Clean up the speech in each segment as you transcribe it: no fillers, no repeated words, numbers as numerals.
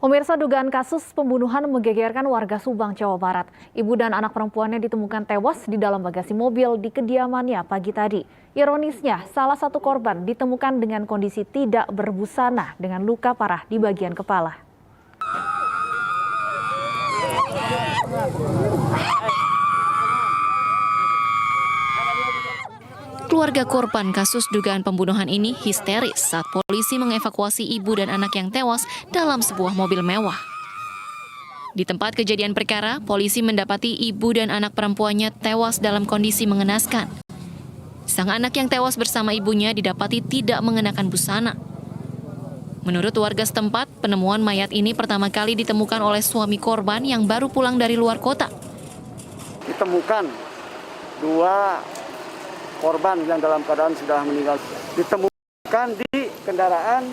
Pemirsa, dugaan kasus pembunuhan menggegerkan warga Subang, Jawa Barat. Ibu dan anak perempuannya ditemukan tewas di dalam bagasi mobil di kediamannya pagi tadi. Ironisnya, salah satu korban ditemukan dengan kondisi tidak berbusana dengan luka parah di bagian kepala. Keluarga korban kasus dugaan pembunuhan ini histeris saat polisi mengevakuasi ibu dan anak yang tewas dalam sebuah mobil mewah. Di tempat kejadian perkara, polisi mendapati ibu dan anak perempuannya tewas dalam kondisi mengenaskan. Sang anak yang tewas bersama ibunya didapati tidak mengenakan busana. Menurut warga setempat, penemuan mayat ini pertama kali ditemukan oleh suami korban yang baru pulang dari luar kota. Ditemukan dua korban yang dalam keadaan sudah meninggal, ditemukan di kendaraan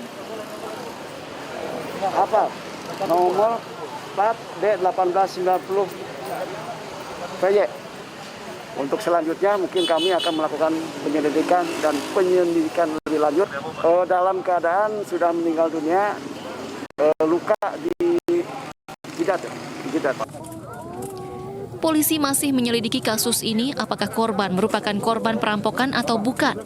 nomor plat D1890 PY. Untuk selanjutnya mungkin kami akan melakukan penyelidikan dan penyelidikan lebih lanjut. Dalam keadaan sudah meninggal dunia, luka di jidat. Polisi masih menyelidiki kasus ini apakah korban merupakan korban perampokan atau bukan.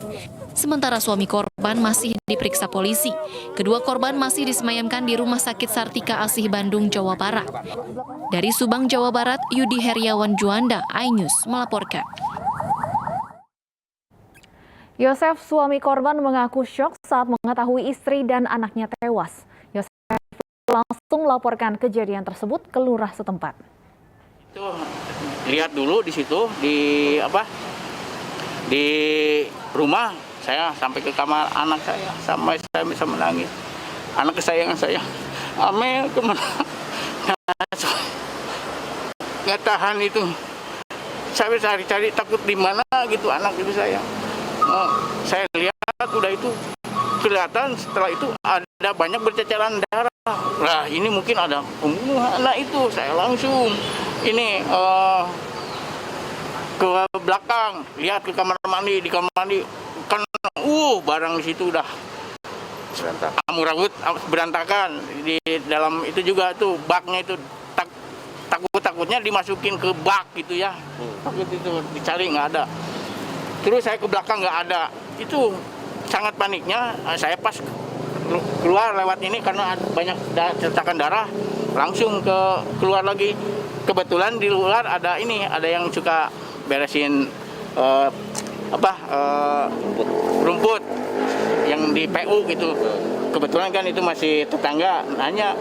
Sementara suami korban masih diperiksa polisi. Kedua korban masih disemayamkan di Rumah Sakit Sartika Asih Bandung, Jawa Barat. Dari Subang, Jawa Barat, Yudi Heriawan Juanda, iNews melaporkan. Yosef, suami korban, mengaku syok saat mengetahui istri dan anaknya tewas. Yosef langsung melaporkan kejadian tersebut ke lurah setempat. Itu lihat dulu di situ di rumah saya, sampai ke kamar anak saya, sampai saya bisa menangis. Anak kesayangan saya, Amel kemana? Nggak tahan itu. Saya cari-cari takut di mana gitu anak itu saya. Saya lihat udah itu kelihatan, setelah itu ada banyak berceceran darah. Lah ini mungkin ada pembunuhan. Nah itu saya langsung ini ke belakang, lihat ke kamar mandi, di kamar mandi kan barang di situ udah rambut berantakan, di dalam itu juga tuh baknya itu takutnya dimasukin ke bak gitu ya, takut itu dicari nggak ada. Terus saya ke belakang nggak ada, itu sangat paniknya. Saya pas keluar lewat ini karena banyak cetakan darah, langsung keluar lagi. Kebetulan di luar ada yang suka beresin rumput yang di PU gitu. Kebetulan kan itu masih tetangga, nanya,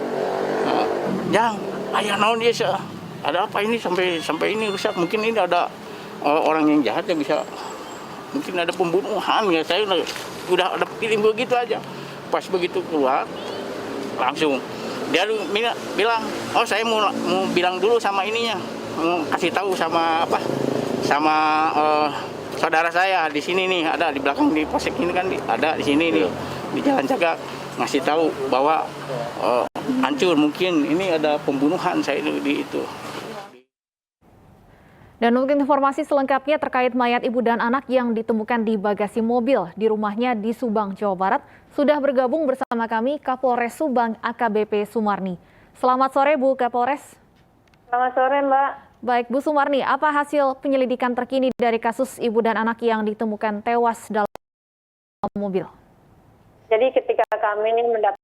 "Jang, ayah naon dia ada apa ini sampai ini rusak? Mungkin ini ada orang yang jahat yang bisa, mungkin ada pembunuhan ya." Saya udah ada pilih begitu aja. Pas begitu keluar langsung dia bilang, "Oh, saya mau bilang dulu sama ininya, mau kasih tahu sama saudara saya di sini nih, ada di belakang di posek ini kan ada di sini nih di Jalan Cagak, ngasih tahu bahwa hancur, mungkin ini ada pembunuhan saya di itu." Dan untuk informasi selengkapnya terkait mayat ibu dan anak yang ditemukan di bagasi mobil di rumahnya di Subang, Jawa Barat, sudah bergabung bersama kami Kapolres Subang AKBP Sumarni. Selamat sore Bu Kapolres. Selamat sore Mbak. Baik Bu Sumarni, apa hasil penyelidikan terkini dari kasus ibu dan anak yang ditemukan tewas dalam mobil? Jadi ketika kami mendapatkan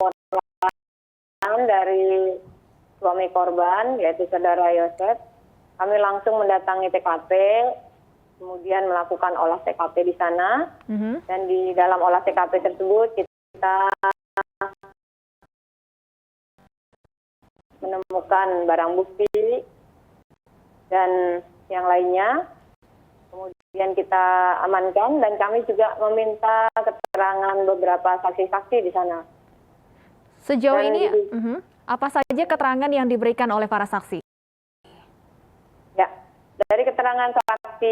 laporan dari suami korban, yaitu saudara Yosef, kami langsung mendatangi TKP, kemudian melakukan olah TKP di sana. Dan di dalam olah TKP tersebut kita menemukan barang bukti dan yang lainnya. Kemudian kita amankan dan kami juga meminta keterangan beberapa saksi-saksi di sana. Sejauh ini apa saja keterangan yang diberikan oleh para saksi? Ya, dari keterangan saksi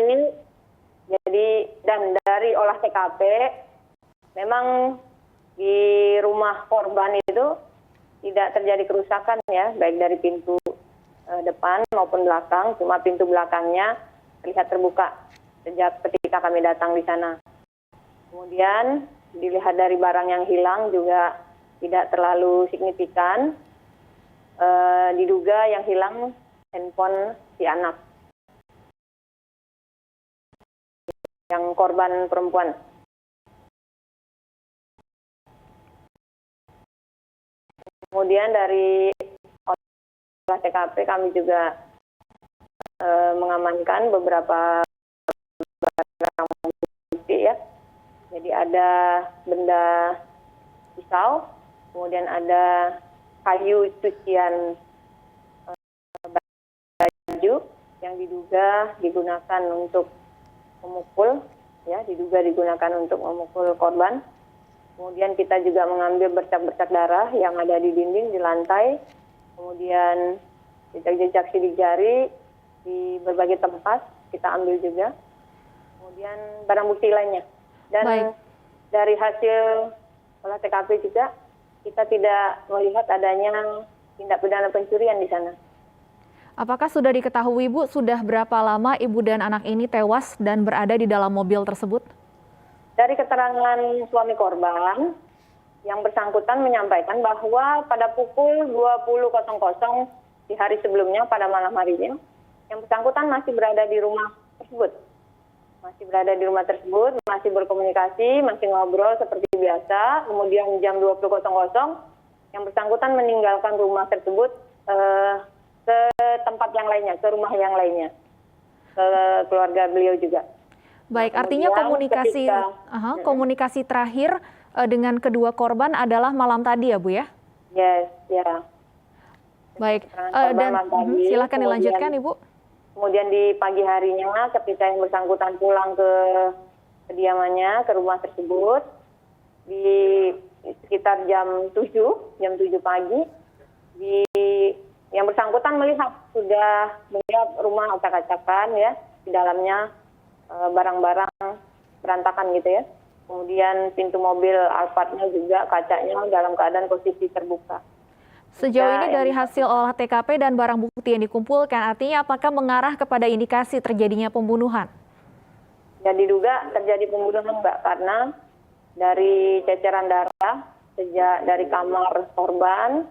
dan dari olah TKP, memang di rumah korban itu tidak terjadi kerusakan ya, baik dari pintu depan maupun belakang, cuma pintu belakangnya terlihat terbuka sejak ketika kami datang di sana. Kemudian dilihat dari barang yang hilang juga tidak terlalu signifikan. Diduga yang hilang handphone si anak, yang korban perempuan. Kemudian dari olah TKP kami juga mengamankan beberapa barang bukti ya. Jadi ada benda pisau, kemudian ada kayu cucian baju yang diduga digunakan untuk memukul, ya, diduga digunakan untuk memukul korban. Kemudian kita juga mengambil bercak-bercak darah yang ada di dinding, di lantai, kemudian jejak-jejak sidik jari di berbagai tempat kita ambil juga. Kemudian barang bukti lainnya. Dan dari hasil olah TKP juga kita tidak melihat adanya tindak pidana pencurian di sana. Apakah sudah diketahui, Bu, sudah berapa lama ibu dan anak ini tewas dan berada di dalam mobil tersebut? Dari keterangan suami korban, yang bersangkutan menyampaikan bahwa pada pukul 20.00 di hari sebelumnya, pada malam harinya, yang bersangkutan masih berada di rumah tersebut. Masih berkomunikasi, masih ngobrol seperti biasa. Kemudian jam 20.00 yang bersangkutan meninggalkan rumah tersebut ke tempat yang lainnya, ke rumah yang lainnya, ke keluarga beliau juga. Baik, artinya komunikasi terakhir dengan kedua korban adalah malam tadi ya, Bu ya? Yes, ya. Baik, dan silakan dilanjutkan, Ibu. Kemudian di pagi harinya ketika yang bersangkutan pulang ke kediamannya, ke rumah tersebut, di sekitar jam 7 pagi, yang bersangkutan sudah melihat rumah acak-acakan ya, di dalamnya barang-barang berantakan gitu ya. Kemudian pintu mobil Alphardnya juga kacanya dalam keadaan posisi terbuka. Sejauh ini dari hasil olah TKP dan barang bukti yang dikumpulkan, artinya apakah mengarah kepada indikasi terjadinya pembunuhan? Ya, diduga terjadi pembunuhan, Mbak, karena dari ceceran darah sejak dari kamar korban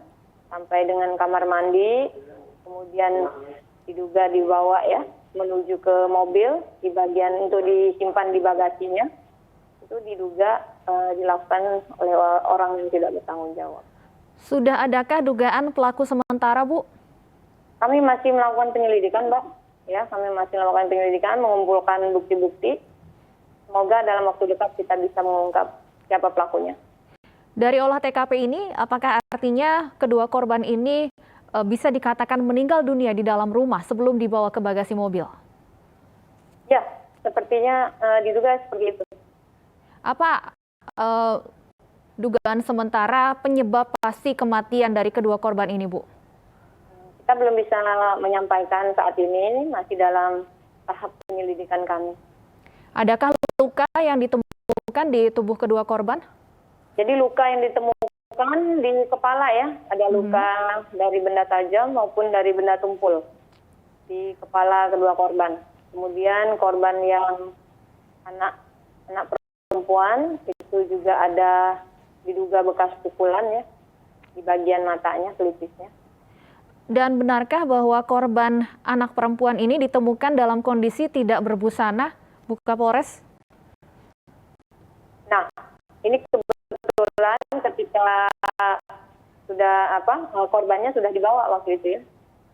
sampai dengan kamar mandi, kemudian diduga dibawa ya menuju ke mobil, di bagian untuk disimpan di bagasinya, itu diduga dilakukan oleh orang yang tidak bertanggung jawab. Sudah adakah dugaan pelaku sementara, Bu? Kami masih melakukan penyelidikan, Mbak. Ya, kami masih melakukan penyelidikan, mengumpulkan bukti-bukti. Semoga dalam waktu dekat kita bisa mengungkap siapa pelakunya. Dari olah TKP ini, apakah artinya kedua korban ini bisa dikatakan meninggal dunia di dalam rumah sebelum dibawa ke bagasi mobil? Ya, sepertinya diduga seperti itu. Apa dugaan sementara penyebab pasti kematian dari kedua korban ini, Bu? Kita belum bisa menyampaikan saat ini, masih dalam tahap penyelidikan kami. Adakah luka yang ditemukan di tubuh kedua korban? Jadi luka yang ditemukan di kepala ya, ada luka dari benda tajam maupun dari benda tumpul di kepala kedua korban. Kemudian korban yang anak perempuan itu juga ada diduga bekas pukulan ya di bagian matanya, pelipisnya. Dan benarkah bahwa korban anak perempuan ini ditemukan dalam kondisi tidak berbusana, Bu Kapolres? Nah, ini kebetulan ketika korbannya sudah dibawa waktu itu ya.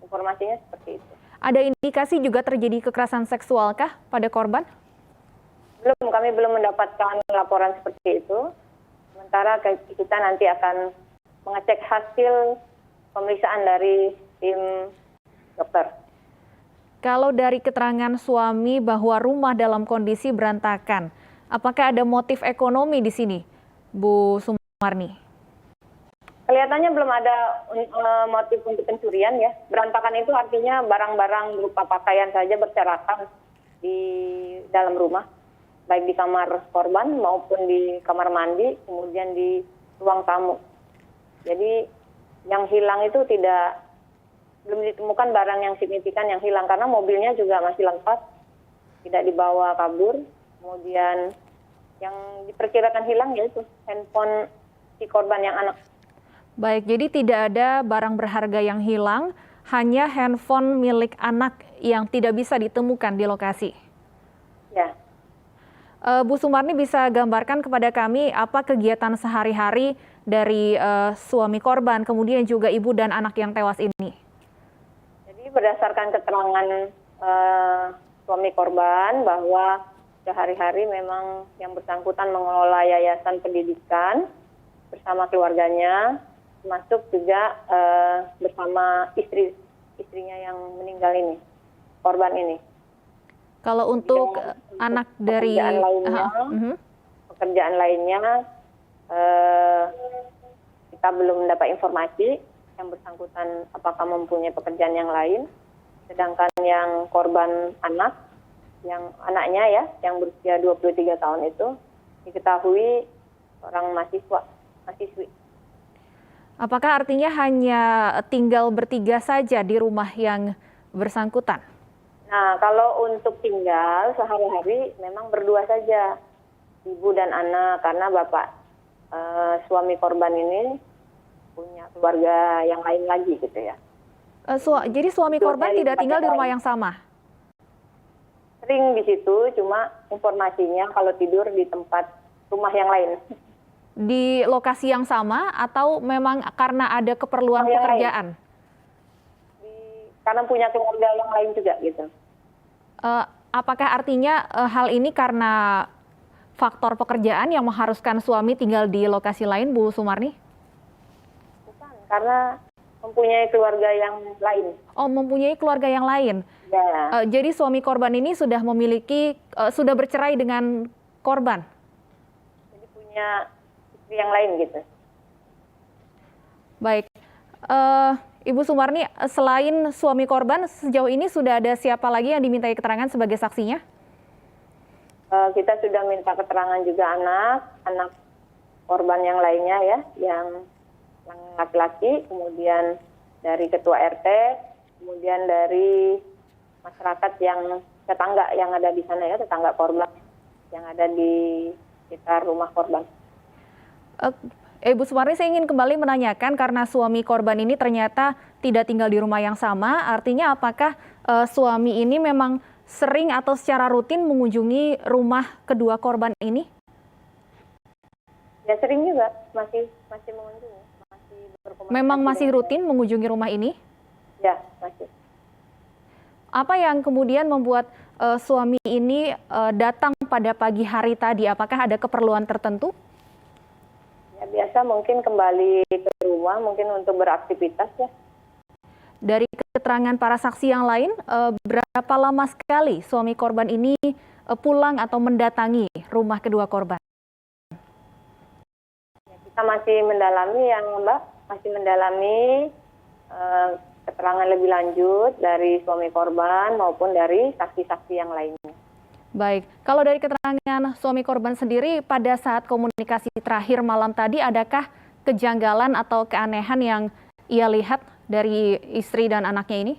Informasinya seperti itu. Ada indikasi juga terjadi kekerasan seksualkah pada korban? Kami belum mendapatkan laporan seperti itu. Sementara kita nanti akan mengecek hasil pemeriksaan dari tim dokter. Kalau dari keterangan suami bahwa rumah dalam kondisi berantakan, apakah ada motif ekonomi di sini, Bu Sumarni? Kelihatannya belum ada motif untuk pencurian ya. Berantakan itu artinya barang-barang berupa pakaian saja berserakan di dalam rumah, baik di kamar korban maupun di kamar mandi, kemudian di ruang tamu. Jadi yang hilang itu belum ditemukan barang yang signifikan yang hilang, karena mobilnya juga masih lengkap, tidak dibawa kabur. Kemudian yang diperkirakan hilang yaitu handphone si korban yang anak. Baik, jadi tidak ada barang berharga yang hilang, hanya handphone milik anak yang tidak bisa ditemukan di lokasi. Ya. Bu Sumarni bisa gambarkan kepada kami apa kegiatan sehari-hari dari suami korban, kemudian juga ibu dan anak yang tewas ini? Jadi berdasarkan keterangan suami korban bahwa sehari-hari memang yang bersangkutan mengelola yayasan pendidikan bersama keluarganya, termasuk juga bersama istrinya yang meninggal ini, korban ini. Kalau untuk anak dari pekerjaan lainnya kita belum mendapat informasi yang bersangkutan apakah mempunyai pekerjaan yang lain. Sedangkan yang korban anak, yang anaknya ya, yang berusia 23 tahun itu diketahui orang mahasiswi. Apakah artinya hanya tinggal bertiga saja di rumah yang bersangkutan? Nah, kalau untuk tinggal sehari-hari memang berdua saja, ibu dan anak, karena bapak suami korban ini punya keluarga yang lain lagi gitu ya. Jadi suami korban tidak tinggal di rumah yang sama? Sering di situ, cuma informasinya kalau tidur di tempat rumah yang lain. Di lokasi yang sama atau memang karena ada keperluan pekerjaan? Karena punya keluarga yang lain juga gitu. Apakah artinya hal ini karena faktor pekerjaan yang mengharuskan suami tinggal di lokasi lain, Bu Sumarni? Bukan, karena mempunyai keluarga yang lain. Oh, mempunyai keluarga yang lain. Ya. Jadi suami korban ini sudah sudah bercerai dengan korban? Jadi punya istri yang lain gitu. Baik. Ibu Sumarni, selain suami korban, sejauh ini sudah ada siapa lagi yang dimintai keterangan sebagai saksinya? Kita sudah minta keterangan juga anak korban yang lainnya ya, yang laki-laki, kemudian dari ketua RT, kemudian dari masyarakat yang tetangga yang ada di sana ya, tetangga korban yang ada di sekitar rumah korban. Ibu Sumarni, saya ingin kembali menanyakan karena suami korban ini ternyata tidak tinggal di rumah yang sama, artinya apakah suami ini memang sering atau secara rutin mengunjungi rumah kedua korban ini? Ya sering juga, masih mengunjungi, masih berkomunikasi. Memang masih rutin mengunjungi rumah ini? Ya, masih. Apa yang kemudian membuat suami ini datang pada pagi hari tadi? Apakah ada keperluan tertentu? Ya biasa mungkin kembali ke rumah, mungkin untuk beraktivitas ya. Dari keterangan para saksi yang lain, berapa lama sekali suami korban ini pulang atau mendatangi rumah kedua korban? Ya, kita masih mendalami ya Mbak, masih mendalami keterangan lebih lanjut dari suami korban maupun dari saksi-saksi yang lainnya. Baik, kalau dari keterangan suami korban sendiri pada saat komunikasi terakhir malam tadi, adakah kejanggalan atau keanehan yang ia lihat dari istri dan anaknya ini?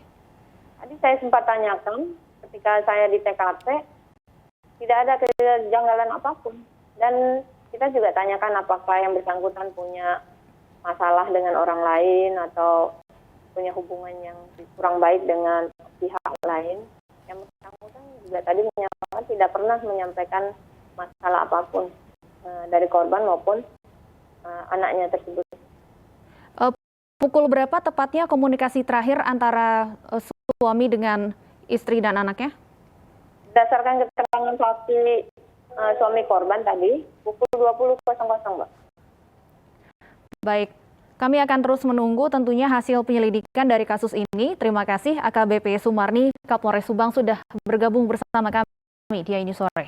Tadi saya sempat tanyakan ketika saya di TKP, tidak ada kejanggalan apapun. Dan kita juga tanyakan apakah yang bersangkutan punya masalah dengan orang lain atau punya hubungan yang kurang baik dengan pihak lain. Yang bersangkutan juga tadi menyatakan tidak pernah menyampaikan masalah apapun dari korban maupun anaknya tersebut. Pukul berapa tepatnya komunikasi terakhir antara suami dengan istri dan anaknya? Berdasarkan keterangan saksi suami korban tadi, pukul 20.00, Mbak. Baik, kami akan terus menunggu tentunya hasil penyelidikan dari kasus ini. Terima kasih AKBP Sumarni, Kapolres Subang sudah bergabung bersama kami di Ini Sore.